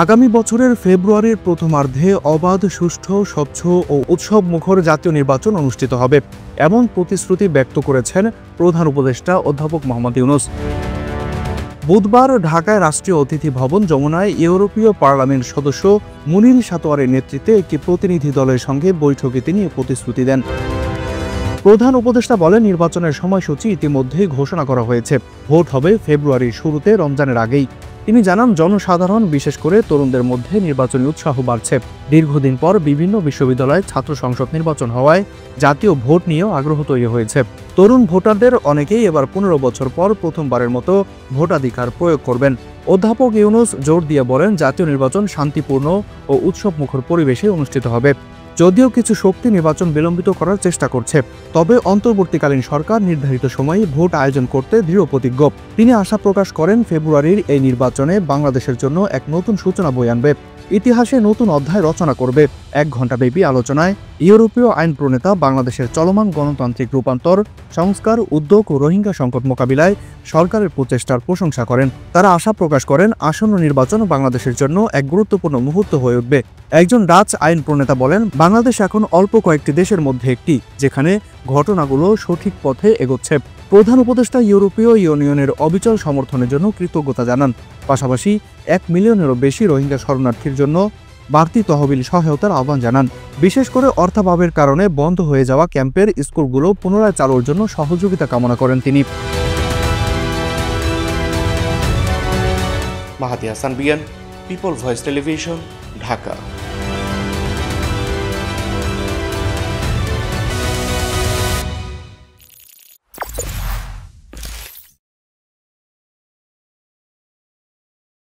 আগামী বছরের ফেব্রুয়ারির প্রথমার্ধে অবাধ, সুষ্ঠু, স্বচ্ছ ও উৎসবমুখর জাতীয় নির্বাচন অনুষ্ঠিত হবে, এমন প্রতিশ্রুতি ব্যক্ত করেছেন প্রধান উপদেষ্টা অধ্যাপক মোহাম্মদ ইউনূস। বুধবার ঢাকায় রাষ্ট্রীয় অতিথি ভবন যমুনায় ইউরোপীয় পার্লামেন্ট সদস্য মুনির সাতোয়ারের নেতৃত্বে একটি প্রতিনিধি দলের সঙ্গে বৈঠকে তিনি প্রতিশ্রুতি দেন। প্রধান উপদেষ্টা বলেন, নির্বাচনের সময়সূচি ইতিমধ্যেই ঘোষণা করা হয়েছে। ভোট হবে ফেব্রুয়ারির শুরুতে, রমজানের আগেই। তিনি জানান, জনসাধারণ, বিশেষ করে তরুণদের মধ্যে নির্বাচনী উৎসাহ বাড়ছে। দীর্ঘদিন পর বিভিন্ন বিশ্ববিদ্যালয়ে ছাত্র সংসদ নির্বাচন হওয়ায় জাতীয় ভোট নিয়েও আগ্রহ তৈরি হয়েছে। তরুণ ভোটারদের অনেকেই এবার 15 বছর পর প্রথমবারের মতো ভোটাধিকার প্রয়োগ করবেন। অধ্যাপক ইউনূস জোর দিয়ে বলেন, জাতীয় নির্বাচন শান্তিপূর্ণ ও উৎসবমুখর পরিবেশে অনুষ্ঠিত হবে। যদিও কিছু শক্তি নির্বাচন বিলম্বিত করার চেষ্টা করছে, তবে অন্তর্বর্তীকালীন সরকার নির্ধারিত সময়ে ভোট আয়োজন করতে দৃঢ় প্রতিজ্ঞ। তিনি আশা প্রকাশ করেন, ফেব্রুয়ারির এই নির্বাচনে বাংলাদেশের জন্য এক নতুন সূচনা বয়ে আনবে, ইতিহাসে নতুন অধ্যায় রচনা করবে। 1 ঘণ্টাব্যাপী আলোচনায় ইউরোপীয় আইন প্রণেতা বাংলাদেশের চলমান গণতান্ত্রিক রূপান্তর, সংস্কার, উদ্যোগ ও রোহিঙ্গা সংকট মোকাবিলায় সরকারের প্রচেষ্টার প্রশংসা করেন। তারা আশা প্রকাশ করেন, আসন্ন নির্বাচন বাংলাদেশের জন্য এক গুরুত্বপূর্ণ মুহূর্ত হয়ে উঠবে। একজন ডাচ আইন প্রণেতা বলেন, বাংলাদেশ এখন অল্প কয়েকটি দেশের মধ্যে একটি, যেখানে ঘটনাগুলো সঠিক পথে এগোচ্ছে। প্রধান উপদেষ্টা ইউরোপীয় ইউনিয়নের অবিচল সমর্থনের জন্য কৃতজ্ঞতা জানান। পাশাপাশি 1 মিলিয়নেরও বেশি রোহিঙ্গা শরণার্থীর জন্য বাড়তি তহবিল সহায়তার আহ্বান জানান। বিশেষ করে অর্থাভাবের কারণে বন্ধ হয়ে যাওয়া ক্যাম্পের স্কুলগুলো পুনরায় চালুর জন্য সহযোগিতা কামনা করেন তিনি। মাহাদি হাসান বিয়ান, পিপল ভয়েস টেলিভিশন, ঢাকা।